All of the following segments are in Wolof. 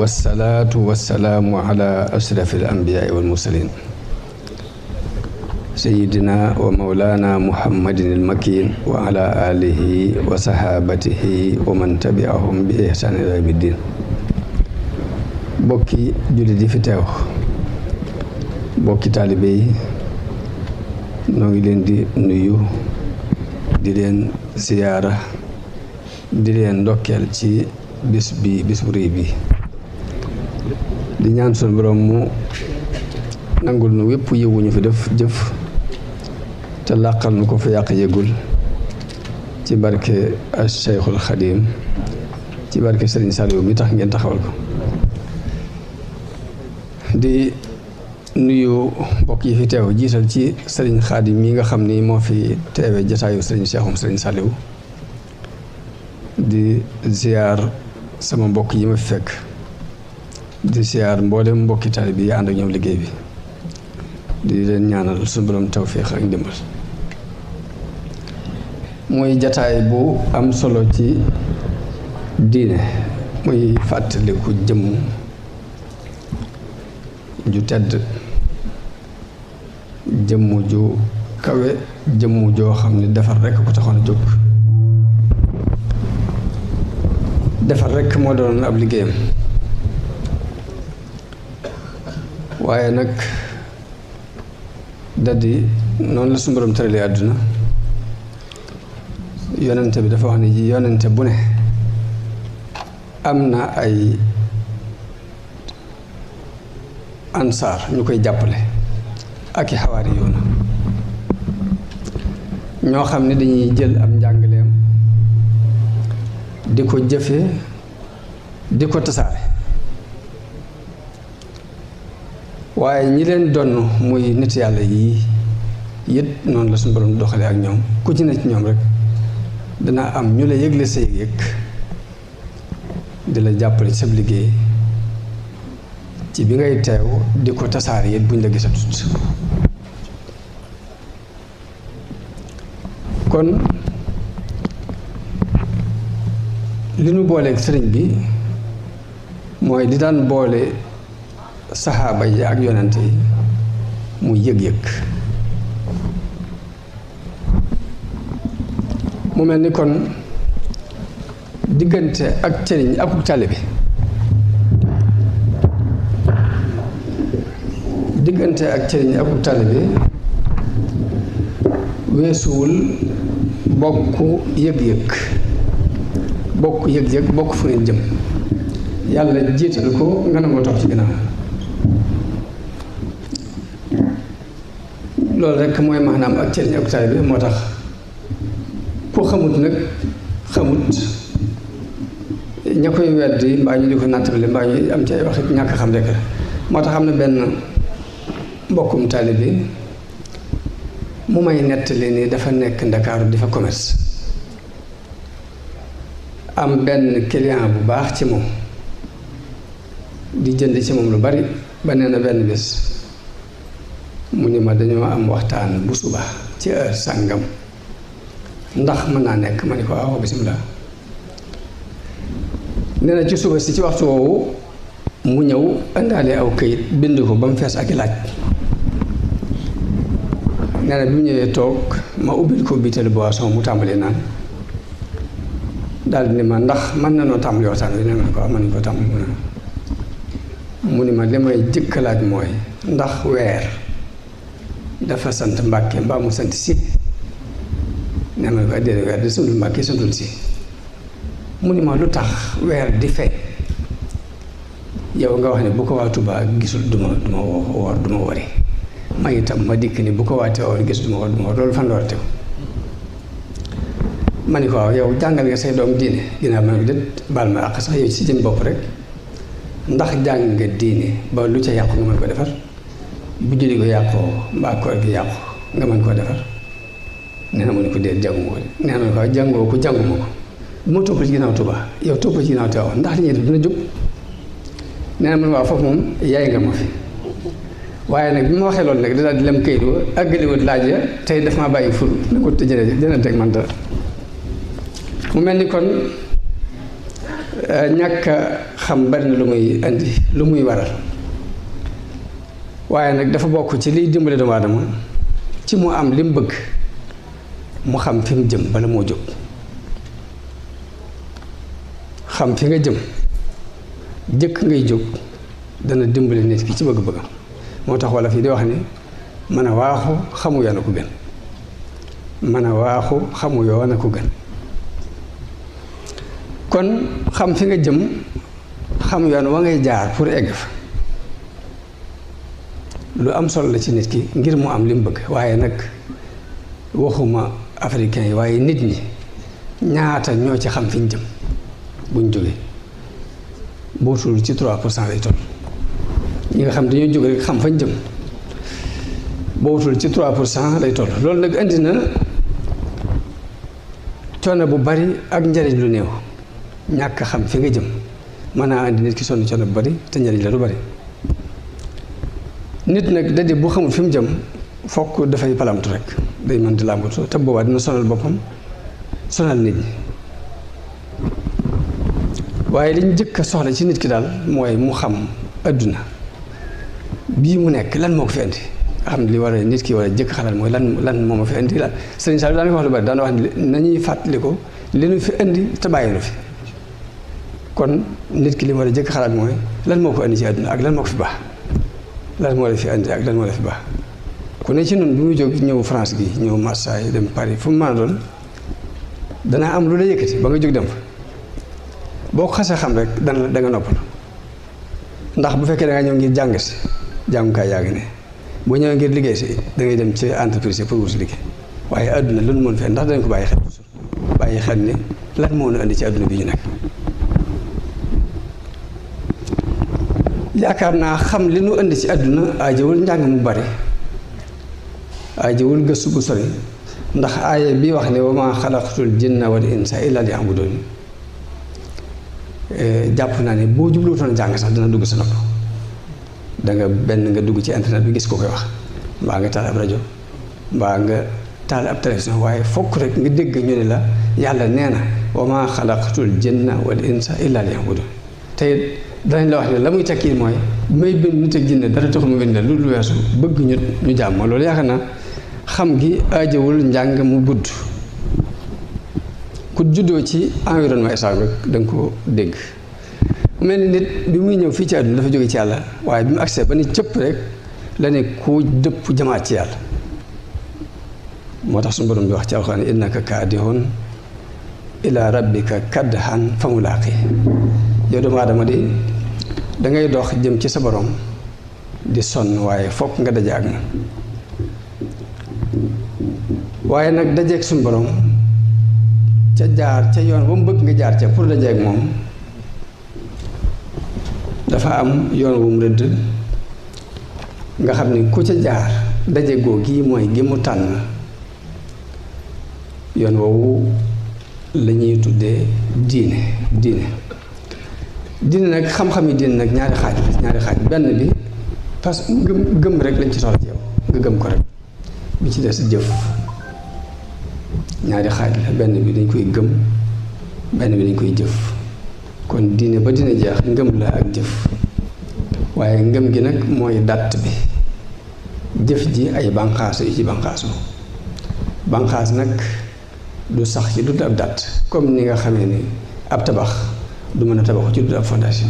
wassalaatu wassalaamu ala ashrafil anbiyaai wal mursaliin sayyidina wa mawlaana muhammadin al-makiin wa ala aalihi wa sahaabatihi wa man tabi'ahum bi ihsaan ilaa yawmi ddiin. bokki jullit yi fi teew, bokki taalibe yi, noo ngi leen di nuyu, di leen siyaara, di leen ndokkeel ci bis bu rëy bi. di ñaan sunu borom mu nangul nu wépp yiwu ñu fi def jëf te làqal nu ko fa yàq yëgul ci barke Cheikhul Xadim, ci barke Serigne Saliou mi tax ngeen taxawal ko. di nuyu mbokk yi fi teew, jiital ci Serigne Xadim mi nga xam ni moo fi teewe jataayu Serigne Cheikhum Serigne Saliou. di ziar sama mbokk yi ma fi fekk, di ziar mboolem mbokki taalibe yi ànd ak ñoom liggéey bi, di leen ñaanal suñu borom tawféex ak ndimbal. muy jataay bu am solo ci diine, muy fàttaliku jëmm ju tedd, jëmm ju kawe, jëmm joo xam ne defar rekk ko taxoon a jóg. defar rekk moo doon ab liggéeyam, waaye nag daldi noonu la suñu borom tëralee àdduna. yonente bi dafa wax ne ji yonente bu ne am na ay ansaar ñu koy jàppale ak i xawaari yoona ñoo xam ne dañuy jël am njàngaleem di ko jëfe, di ko tasaare. waaye ñi leen donn muy nit yàlla yii yët noonu la suñu borom doxale ak ñoom. ku ci ne ci ñoom rek dana am ñu la yëgle sa yëg-yëg di la jàppale ci sab liggéey ci bi ngay teew di ko tasaare yët buñ la gisatut. kon li nu booleeg sëriñ bi mooy di daan boole saxaaba yi ak yonante yi mu yëg-yëg. mu mel ni kon diggante ak sëriñ ak taalibe bi, diggante ak sëriñ ak taalibe bi weesuwul bokk yëg-yëg, bokk yëg-yëg, bokk fu ngeen jëm. yàlla jiital ko nga nangoo topp ci ginnaaw. loolu rekk mooy maanaam ak sëriñ ak taalibe bi. moo tax ku xamut nag xamut, ña koy weddi mbaa ñu di ko nattable mbaa ñu am ci ay wax ñàkk xam rekk la. moo tax am na benn mbokkum taalibe bi mu may nettali ni dafa nekk Ndakaaru di fa commerce, am benn client bu baax ci moom di jënd ci moom lu bari. ba nee na benn bés mu ni ma dañoo am waxtaan bu suba ci heure sàngam, ndax mën naa nekk? ma ni ko waaw bisimilah. nee na ci suba si ci waxtu woowu mu ñëw indaale aw këyit bind ko ba mu fees ak i laaj. nee na bi mu ñëwee toog ma ubbil ko bitéelu boisson mu tàmbali naan, daal di ni ma ndax mën na noo tàmbali waxtaan wi. nee na ko waaw mën nañu ko tàmbali. mu ni ma li may jëkk laaj mooy ndax weer dafa sant Mbàkke mbaa mu sant Si? nee na ko déedéet, weer di santul Mbàkke santul Si. mu ni ma lu tax weer di feeñ yow nga wax ne bu ko waa Tuubaa gisul duma woor duma wari, ma itam ma dikk ni bu ko waa Tiwaawan gisul duma woor, loolu fan la war a tegu? ma ni ko waaw yow jàngal nga say doom diine? ginnaaw ma ne ko déet, baal ma àq sax yow ci jëm bopp rek, ndax jàng nga diine ba lu ca yàqu nga mën ko defar? bu julli ko yàqoo mbaa koor gi yàqu nga mën koo defar? nee na mu ne ko déet, jànguma ko de. nee na ko jàngoo ko, jànguma ko. bu ma topp ci ginnaaw Tuubaa yow topp ci ginnaaw Tiwaawan ndax li ñuy def dina jóg? nee na mu ne waaw foofu moom yaay nga ma fi. waaye nag bi ma waxee loolu nag daal di lem këyit wa àggaliwut laaj ya, tey daf maa bàyyi ful ne ko jëlee teg man dara. mu mel ni kon ñàkk a xam bari na lu muy indi lu muy waral waaye nag dafa bokk ci liy dimbale doomu aadama ci mu am li mu bëgg mu xam fi mu jëm bala moo jóg xam fi nga jëm jëkk ngay jóg dana dimbale nit ki ci bëgg-bëggam moo tax walla fii di wax ni mën a waaxu xamu yoon a ko gën mën a waaxu xamu yoon a ko gën kon xam fi nga jëm xam yoon wa ngay jaar pour egg fa lu am solo la ci nit ki ngir mu am li mu bëgg waaye nag waxuma africain yi waaye nit ñi ñaata ñoo ci xam fi ñu jëm buñ jógee bootul ci 3% lay toll ñi nga xam dañoo jóge rek xam fañ jëm bootul ci 3% lay toll loolu nag indi na coono bu bari ak njariñ lu néew ñàkk xam fi nga jëm mën naa andi nit ki sonn coono bu bari te njariñ la lu bari nit nag da di bu xamul fi mu jëm fokk dafay palamtu rek day mën di làmbatu te boobaa dina sonal boppam sonal nit ñi waaye li ñu jëkk a soxla ci nit ki daal mooy mu xam adduna bii mu nekk lan moo ko fi indi nga xam ne li war a nit ki war a jëkk xalaat mooy lan moo ma fi indi la sëriñ Saliou daan ko wax lu bari daan wax ne nañuy fàttali ko li nu fi indi te bàyyi nu fi kon nit ki li mu war a jëkk xalaat mooy lan moo ko indi ci adduna ak lan moo ko fi baax lan moo la fi indi ak lan moo la fi baax ku ne ci noonu bi muy jóg ñëw France gi ñëw Marseille dem Paris fu mu mën a doon danaa am lu la yëkkati ba nga jóg dem fa boo ko xasee xam rek da nga noppalu ndax bu fekkee da nga ñëw ngir jàng si jàngukaay yaa ngi ne boo ñëwee ngir liggéey si da ngay dem ci entreprise pour wut si liggéey waaye adduna lan moo fi ndax dañ ko bàyyi xel bàyyi xel ni lan moo nu indi ci adduna bi ñu nekk. yaakaar naa xam li nu indi ci àdduna aajowul njàng mu bari aajowul gëstu bu sori ndax aaya bi wax ne wa maa xalaqtul jinna wal insa illa liya'budun jàpp naa ne boo jubluutoon jàng sax dina dugg sa nopp danga benn nga dugg ci internet bi gis ko koy wax mbaa nga taal ab rajo mbaa nga taal ab télévision waaye fokk rek nga dégg ñu ne la yàlla nee na wa maa xalaqtul jinna wal insa illa liya'budun te danañ la wax ne la muy tekki mooy may bind nit ak jinne dara taxul mu bind la lu weesu bëgg ñu jàmm loolu yaakaar naa xam gi aajowul njàng mu gudd ku juddoo ci environnement islam rek da nga ko dégg mel ni nit bi muy ñëw fii ci àdduna dafa jóge ci yàlla waaye bi mu agsee ba ni cëpp rek la ne ku dëpp jamaat ci yàlla moo tax suñu borom bi wax ci alxuraan innaka kaadihun ila rabbika kadhan fa mulaaqi yow doomu aadama di dangay dox jëm ci sa borom di sonn waaye fokk nga daje ak moom waaye nag dajeeg suñu borom ca jaar ca yoon ba mu bëgg nga jaar ca pour dajeeg moom dafa am yoon wu mu rëdd nga xam ni ku ca jaar daje goo gii mooy gi mu tànn yoon woowu la ñuy tuddee diine nag xam-xam yi diine nag ñaari xaaj benn bi parce que gëm rek lañ ci soxla ci yow nga gëm ko rek bi ci des jëf ñaari xaaj la benn bi dañ koy gëm benn bi dañ koy jëf kon diine ba dina jeex ngëm la ak jëf waaye ngëm gi nag mooy dàtt bi jëf ji ay banqaas yu ci banqaasu banqaas nag du sax ci dut ab dàtt comme ni nga xamee ni ab tabax du mën a tabaxu ci dut ab fondation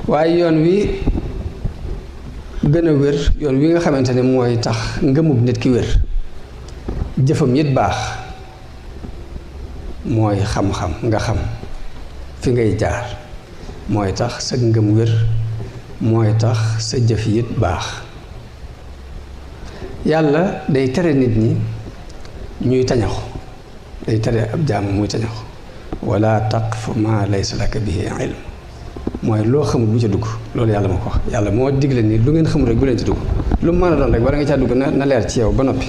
waaye yoon wi gën a wér yoon wi nga xamante ne mooy tax ngëmub nit ki wér jëfam it baax mooy xam-xam nga xam fi ngay jaar mooy tax sa ngëm wér mooy tax sa jëf it baax yàlla day tere nit ñi ñuy tañaxu day tere ab jaamu muy tañaxu wala taqfu ma laysa laka bihi ilm mooy loo xamul bu ca dugg loolu yàlla moo ko wax yàlla moo digle ni lu ngeen xamul rek bu leen ci dugg lu mu mën a doon rek bala nga caa dugg na leer ci yow ba noppi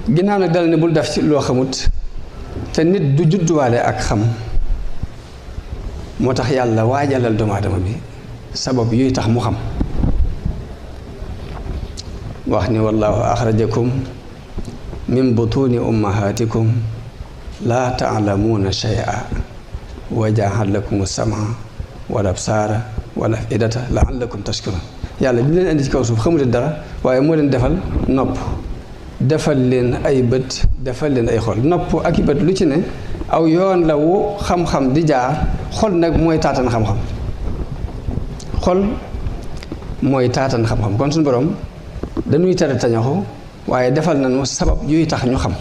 ginnaaw nag dal ne bul def ci loo xamut te nit du judduwaale ak xam moo tax yàlla waajalal doomu aadama bi sabab yuy tax mu xam wax ni wallahu axrajakum min butuni ummahatikum laa taalamuuna shay'a wa jaa'ala lakum as-sam'a wal absaara wal af'idata la'allakum tashkurun. yàlla bi leen indi ci kaw suuf xamu leen dara waaye moo leen defal nopp, defal leen ay bët, defal leen ay xol. nopp ak i bët lu ci ne aw yoon la wu xam-xam di jaar. xol nag mooy taatan xam-xam, xol mooy taatan xam-xam. kon suñu borom dañuy tere tañaxu waaye defal nañu sabab yuy tax ñu xam.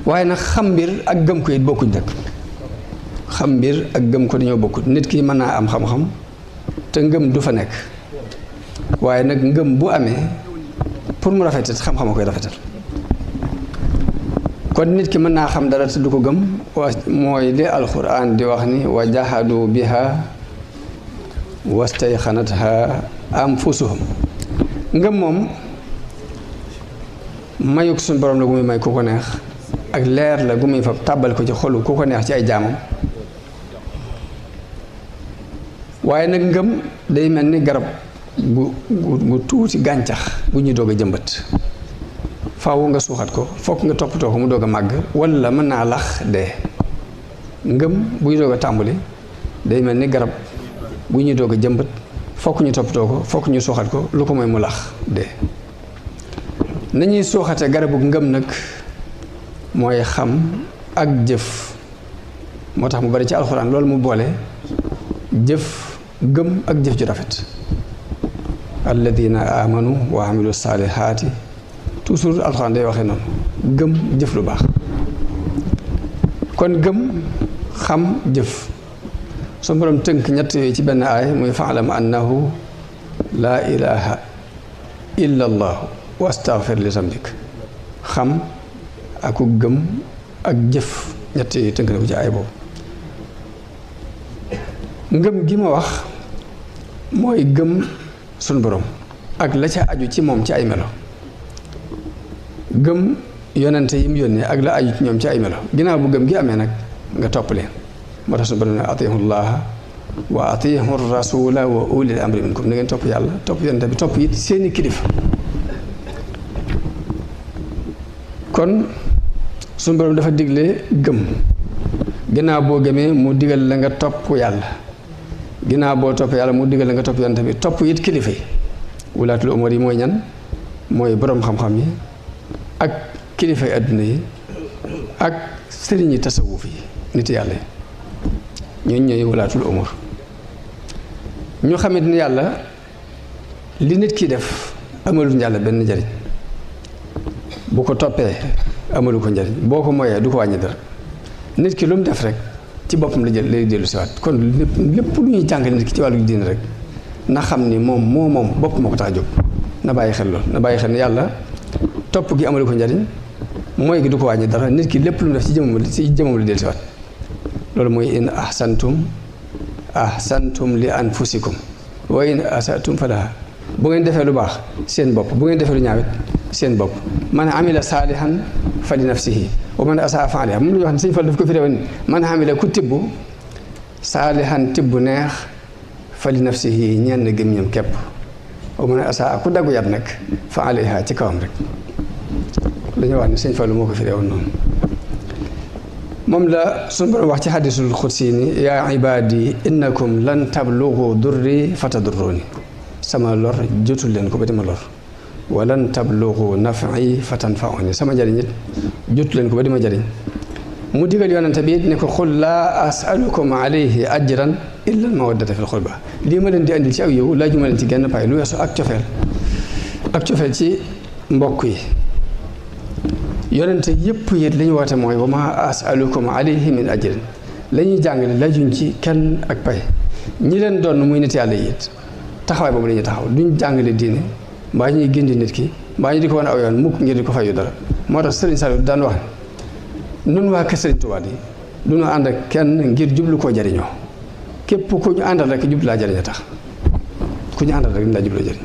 waaye nag xam mbir ak gëm ko it bokkuñ nag. xam mbir ak gëm ko dañoo bokkut. nit ki mën naa am xam-xam te ngëm du fa nekk, waaye nag ngëm bu amee pour mu rafetal xam-xam a koy rafetal. kon nit ki mën naa xam dara te du ko gëm mooy li alquran di wax ni wa jahadu biha wastayxanatha anfusuhum. ngëm moom mayuk suñu borom la gu muy may ku ko neex, ak leer la gu muy fab tàbbal ko ci xolu ku ko neex ci ay jaamam. waaye nag ngëm day mel ni garab gu tuuti gàncax bu ñuy doog a jëmbat. faaw nga suuxat ko, fokk nga toppatoo ko mu doog a màgg, wala mën naa lax dee. ngëm buy doog a tàmbali day mel ni garab bu ñuy doog a jëmbat, fokk ñu toppatoo ko, fokk ñu suuxat ko, lu ko mooy mu lax dee. nañuy suuxate garabu ngëm nag mooy xam ak jëf. moo tax mu bari ci alxuraan loolu mu boole jëf, gëm ak jëf ju rafet. alladina amanu wa amilu saalihaati. toujours alxuraan day waxee noonu, gëm jëf lu baax. kon gëm xam jëf su borom tënk ñett yooyu ci benn aay muy fa'lam annahu laa ilaha illa allahu wastaghfir li zambik. xam aku gëm ak jëf ñett yooyu tënk na ko ci aay boobu. ngëm gi ma wax mooy gëm suñ borom ak la ca aju ci moom ci ay melo. gëm yonente yi mu yónnee ak la aju ci ñoom ci ay melo. ginnaaw bu gëm gi amee nag nga topp leen. moo tax suñu borom ne atiihu llaha wa atiihu rasula wa ulil amri minkum. na ngeen topp yàlla, topp yonente bi, topp it seeni kilifa. kon suñu borom dafa digle gëm. ginnaaw boo gëmee mu digal la nga topp yàlla. ginnaaw boo topp yàlla mu digal la nga topp yonente bi, topp it kilifa yi. wulaatul umur yi mooy ñan? mooy borom xam-xam yi ak kilifay àdduna yi ak sëriñi tasawuf yi, nit yàlla yi. ñooñu ñooy wulaatul umur. ñu xamit ni yàlla li nit ki def amalu yàlla benn njariñ. bu ko toppee amalu ko njariñ, boo ko moyee du ko wàññi dara. nit ki lu mu def rek ci boppam la jël lay dellu siwaat. kon lépp lu ñuy jàngale nit ki ci wàllu diine rek na xam ni moom bopp moo ko tax a jóg. na bàyyi xel lool, na bàyyi xel ni yàlla topp gi amalu ko njariñ, mooy gi du ko wàññi dara. nit ki lépp lu mu def ci jëmam la dellu siwaat. loolu mooy in ahsantum li anfusikum wa in asatum falaha. bu ngeen defee lu baax seen bopp, bu ngeen defee lu ñaawit seen bopp. man amila saalihan fa li nafsihi wa man asaa fa alayha. moom la ñu wax ne sëñ Fall daf ko fi rewoon man amila ku tibb saalihan tibb neex fa li nafsihi ñenn gëm ñoom képp. wa man asaa ku daggu yat nag fa alayha ci kawam rek. dañoo wax ne sëñ Fall moo ko fi rewoon noonu. moom la suñu borom wax ci xadisul xudsi ni yaa ibaadi innakum lan tablugu durri fatadurruni. sama lor jotul leen ko ba dima lor. walan tablugu naf'i fatanfa'uni. sama njariñ it jotul leen ko ba dima jariñ. mu digal yonante bi it ne ko xul laa as'alukum alayhi ajran illa al mawaddata fil qurba. lii ma leen di andil ci aw yow laaju ma leen ci genn paay lu weesu ak cofeel ci mbokk yi. yonente yëpp it li ñu woote mooy wa ma as'alukum alayhi min ajrin. la ñuy jàngale laajuñ ci kenn ak pay. ñi leen doon muy nit yàlla it taxawaay boobu la ñuy taxaw. duñ jàngale diine mbaa ñuy gindi nit ki mbaa ñu di ko wan aw yoon mukk ngir di ko fayu dara. moo tax Sëriñ Saliou daan wax nun waa kër Sëriñ Tuubaa yi du ñu ànd ak kenn ngir jublu koo jariñoo. képp ku ñu àndal rek jublu laa jariñ a tax. ku ñu àndal rek laa jublu jariñ.